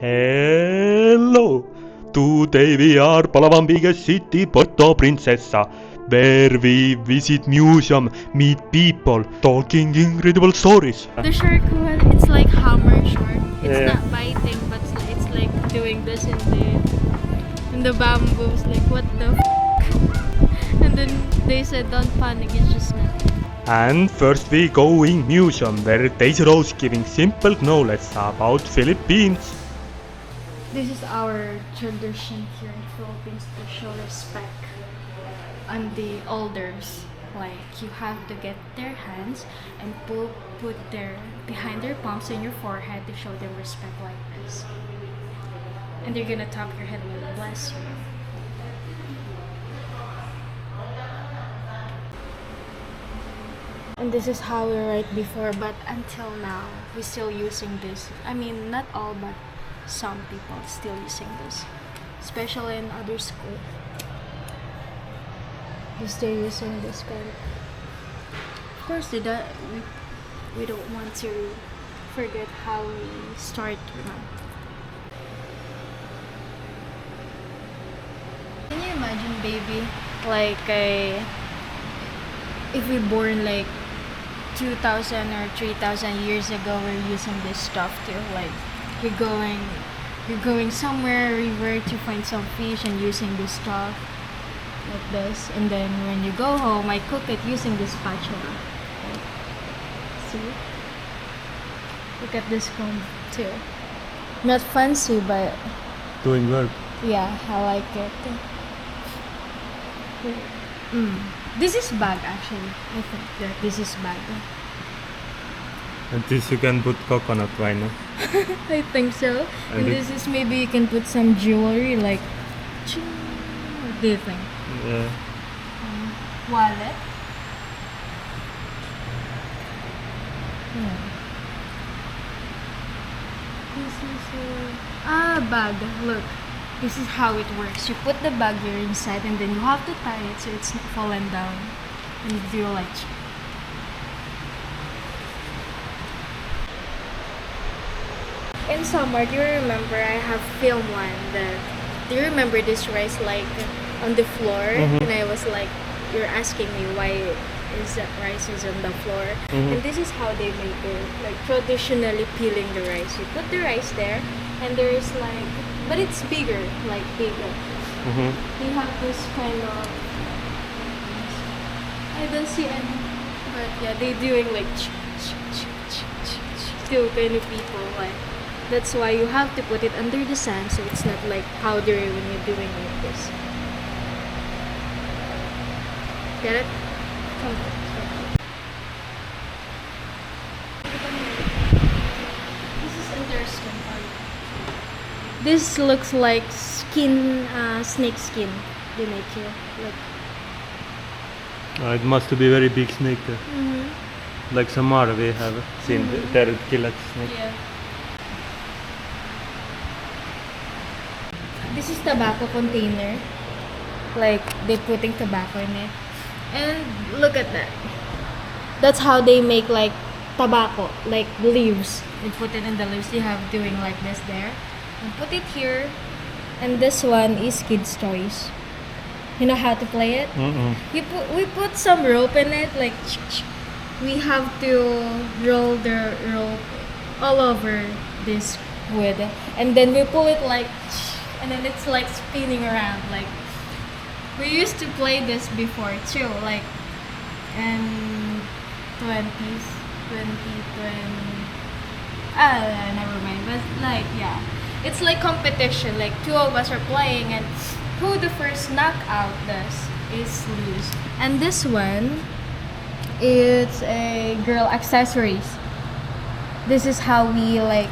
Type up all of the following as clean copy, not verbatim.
Hello! Today we are Palawan biggest city, Puerto Princesa, where we visit museum, meet people, talking incredible stories. The shark one, it's like hammer shark. It's Yeah. not biting, but it's like doing this in the bamboos. Like what the And then they said, don't panic, it's just nothing. And first we go in museum, where Daisy Rose giving simple knowledge about Philippines. This is our tradition here in Philippines to show respect on the elders. Like you have to get their hands and put their behind their palms in your forehead to show them respect like this. And they're gonna tap your head with bless you. And this is how we write before, but until now we're still using this. I mean, not all, but some people still using this, especially in other school. They still using this kind. Of course, we don't want to forget how we start. Can you imagine, baby? Like if we born like 2,000 or 3,000 years ago, we're using this stuff too. Like you're going somewhere, river to find some fish and using this stuff like this. And then when you go home, I cook it using this spatula. Like, see? Look at this comb too. Not fancy, but Doing work. yeah, I like it. This is bag actually. I think that this is bag. And this you can put coconut wine. I think so. And And this is maybe you can put some jewelry like. Ching. What do you think? Yeah. Wallet. Yeah. This is a bag. Look, this is how it works. You put the bag here inside, and then you have to tie it so it's not falling down. And you do like. In summer, do you remember I have filmed one that do you remember this rice like on the floor? And I was like, you're asking me why is that rice is on the floor? And this is how they make it, like traditionally peeling the rice. You put the rice there and there is like, but it's bigger, like bigger. You have this kind of, I don't see any, but yeah, they doing like still kind of people like. That's why you have to put it under the sand so it's not like powdery when you're doing like this. Get it? Come on. This is interesting. This looks like skin, snake skin. They make here. Like. It must be very big snake. Like Samara we have seen there killer snake. Yeah. This is tobacco container. Like they putting tobacco in it. And look at that. That's how they make like tobacco, like leaves. They put it in the leaves. They have doing like this there. And put it here. And this one is kids' toys. You know how to play it? We put some rope in it, like we have to roll the rope all over this wood, and then we pull it like, and then it's like spinning around. Like we used to play this before too, like in 20s, 2020. Never mind. But like yeah, it's like competition. Like two of us are playing, and who the first knockout does is lose. And this one, it's a girl accessories. This is how we like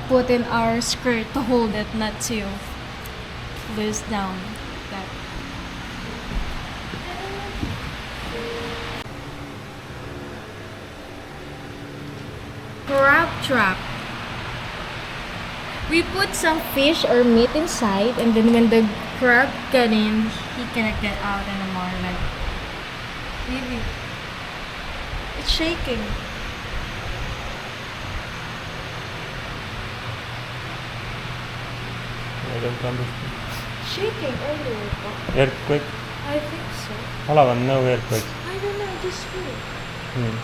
put in our skirt to hold it, not to lose down. That. Crab trap. We put some fish or meat inside, and then when the crab get in, he cannot get out anymore. Like, maybe it's shaking. I don't understand. Shaking earlier. Earthquake? I think so. Palawan, no earthquake. I don't know, just feel.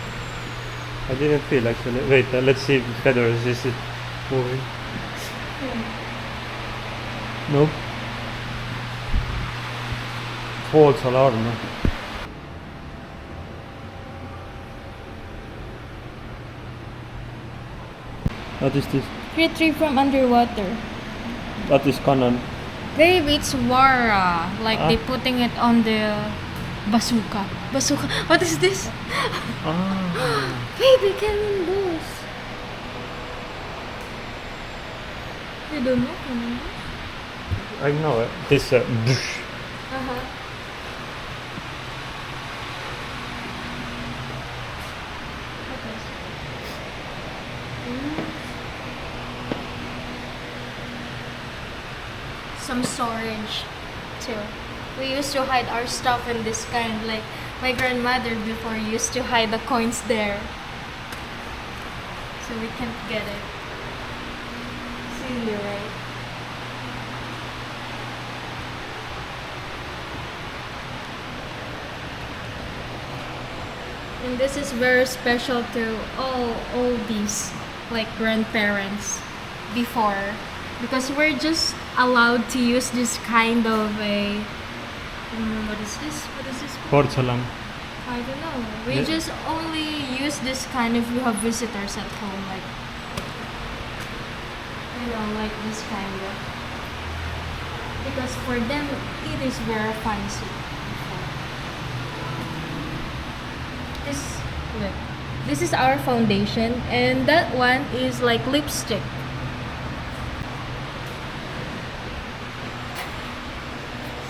I didn't feel actually. Wait, let's see whether this is moving. Nope. False alarm. No? What is this? Retrieve from underwater. What is Canon? Babe, it's Wara. Like Ah. they putting it on the bazooka. Bazooka. What is this? Ah. Baby, cannon balls. You don't know cannon balls? I know it. This Uh-huh. Some storage too. We used to hide our stuff in this kind, like my grandmother before used to hide the coins there. So we can't get it. Silly, right? And this is very special to all these like grandparents before, because we're just allowed to use this kind of a what is this? What is this? porcelain. I don't know. We Yeah. just only use this kind if we have visitors at home, like like this kind of. Because for them, it is very fancy. This look. This is our foundation, and that one is like lipstick.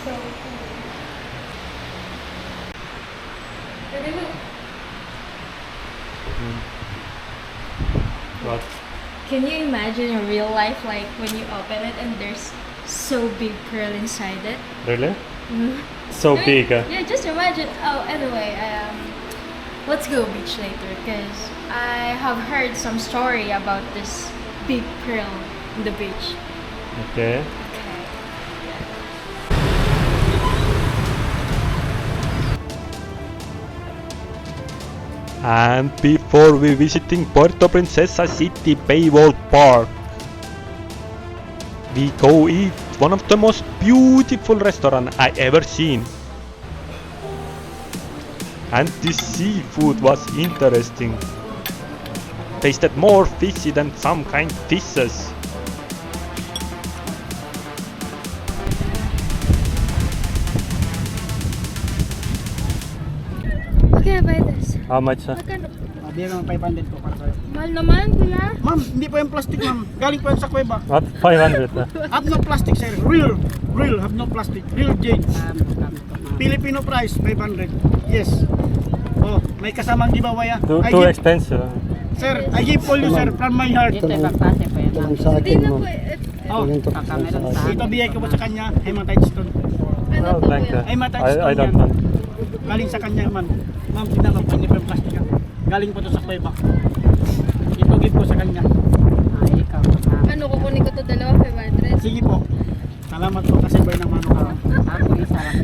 So. Really look. What? Can you imagine in real life, like when you open it and there's so big pearl inside it? Really? Mhm. So I mean, big. Yeah, just imagine. Oh, anyway, let's go beach later because I have heard some story about this big pearl in the beach. Okay. Okay. And before we visiting Puerto Princesa City Paywall Park, we go eat one of the most beautiful restaurant I ever seen. And the seafood was interesting. Tasted more fishy than some kind fishes. Okay, buy this. How much? Magkano? Bigyan ng 500 po para sa'yo. Mahal naman, kuya. Ma'am, hindi po yung plastic, ma'am. Galing po yan sa kuweba. What? 500? Have no plastic, sir. Real. Real, have no plastic. Real jade. Filipino price, 500. Yes. Oh, may kasamang giveaway ah. Too, I too give, expensive. sir, I give for you, sir, from my heart. Ito ipagpase po yan. Tulong sa Hindi akin, na ma'am. po. Oh, Tulong to Baka sa meron akin. sa ito bigay ko po sa kanya, hematite stone. Ano Oh, po, thank you. kuya? Ay, mataas I to don't yan. want. Galing sa kanya, ma'am. Ma'am, tignan mo, hindi po yung plastic ah. Galing po to sa kuweba. Ito give ko sa kanya. Ikaw. Ano, kukunin ko to dalawa, 500? Sige po. Salamat po kasi bay ng mano ka. Ako isa lang.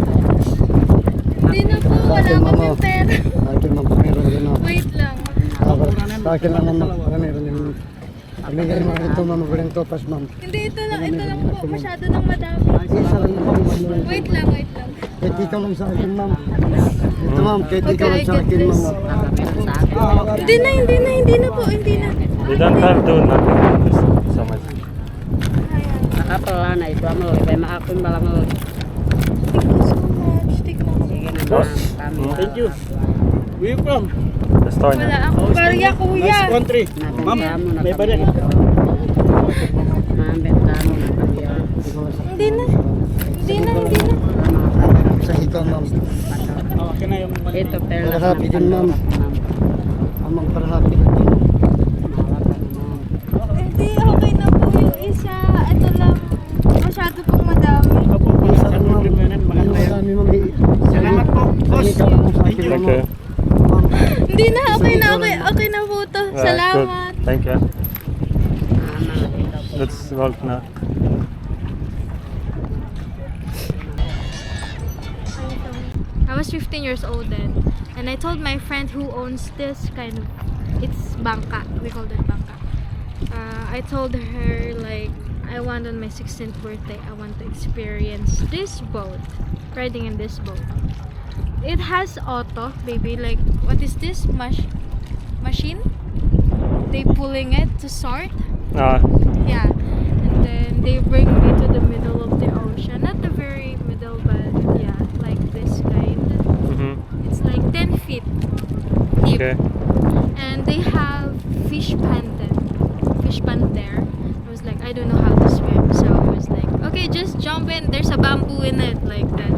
Hindi na po, wala Mama. kaming pera. Sa akin, ma'am. Meron din ako. Wait lang. Sa akin lang, ma'am. Meron din. Pamigay mo ito, ma'am. Maguling topas, ma'am. Hindi, ito lang po. Masyado nang madami. Isa lang, ma'am. Wait lang, wait lang. Kahit ikaw lang sa akin, ma'am. Ito, ma'am. Kahit ikaw lang sa Okay, I akin, get ma'am. this. Baka meron sa akin. Hindi na po, hindi na. We don't have to nothing. Just so much. Baka pala na ito mo. Ibay maakon bala mo. Thank you so much. Take na. Sige na Boss. ma'am. Thank you. Where you from? The store Wala na. akong barya, kuya. Nice country. Ma'am, may barya ka. Ma'am, benta mo na kami. Hindi na. Hindi na. Sa ikaw, ma'am. Oh, okay na yung Ito pero Parahati din, ma'am. Amang parahati. Hindi, okay na po yung isa. Ito lang. Masyado pong madami. Ito po, para sa problem na yan, maganda yan. Marami, ma'am. Salamat po, boss. Ikaw lang sa Thank akin, you. Thank ma'am. you. Hindi na, okay na, okay na po to. Alright, Salamat. good. Thank you. Mama, ito po. Let's walk now. was 15 years old then, and I told my friend who owns this kind of, it's bangka, we called it bangka. I told her like, I want on my 16th birthday, I want to experience this boat, riding in this boat. It has auto, baby, like, what is this, machine? They pulling it to start. Yeah, and then they bring me to the middle of the ocean, not the very middle, but yeah, like this kind. It's like 10 feet deep. Okay. And they have fish pond there. I was like, I don't know how to swim, so I was like, okay, just jump in, there's a bamboo in it, like that.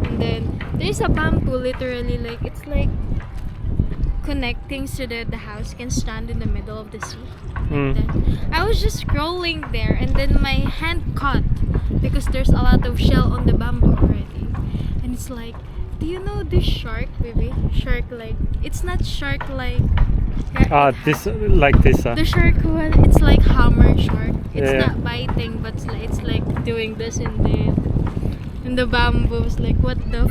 And then there's a bamboo literally, like, it's like connecting so that the house can stand in the middle of the sea. Like that. I was just scrolling there, and then my hand caught because there's a lot of shell on the bamboo already. And it's like, do you know this shark, baby? Shark, like, it's not shark like This like this. the shark one, it's like hammer shark. It's Yeah. not biting, but it's like doing this in the bamboos. Like, what the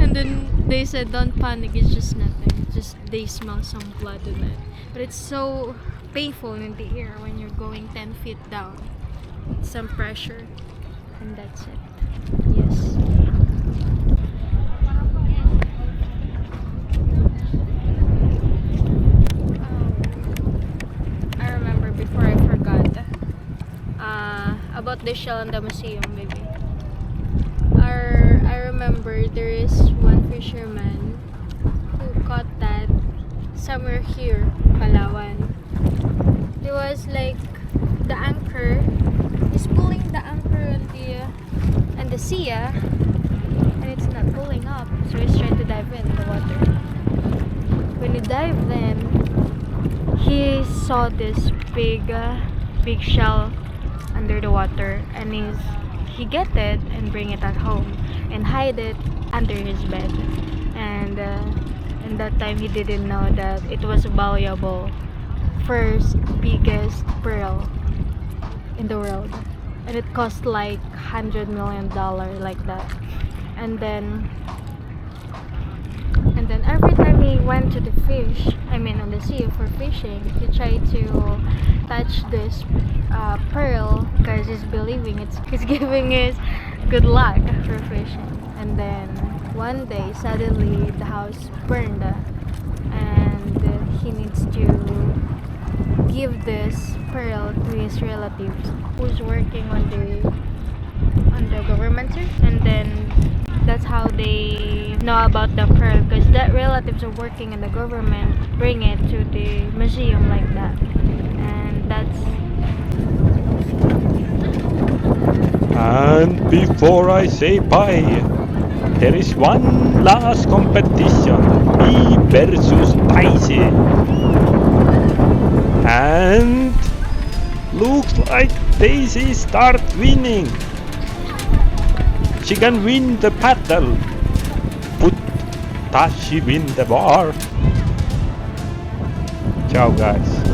and then they said, don't panic, it's just nothing. It's just they smell some blood in it. But it's so painful in the ear when you're going 10 feet down. Some pressure, and that's it. Yes. I remember before I forgot about the shell in the museum, maybe. I remember there is one fisherman who caught that somewhere here, Palawan. There was like the anchor. He's pulling the anchor on the sea, and it's not pulling up. So he's trying to dive in the water. When he dived in, he saw this big shell under the water, and he get it and bring it at home and hide it under his bed. And in that time he didn't know that it was valuable, first biggest pearl in the world, and it cost like $100 million, like that. And then every time he went to the on the sea for fishing, he tried to touch this pearl because he's believing it's giving his good luck for fishing. And then one day, suddenly the house burned, and he needs to give this pearl to his relatives who's working on the government, sir. And then that's how they know about the pearl, because that relatives are working in the government bring it to the museum, like that. And that's And before I say bye, there is one last competition. Me versus Daisy. And looks like Daisy start winning. She can win the battle. But does she win the war? Ciao guys.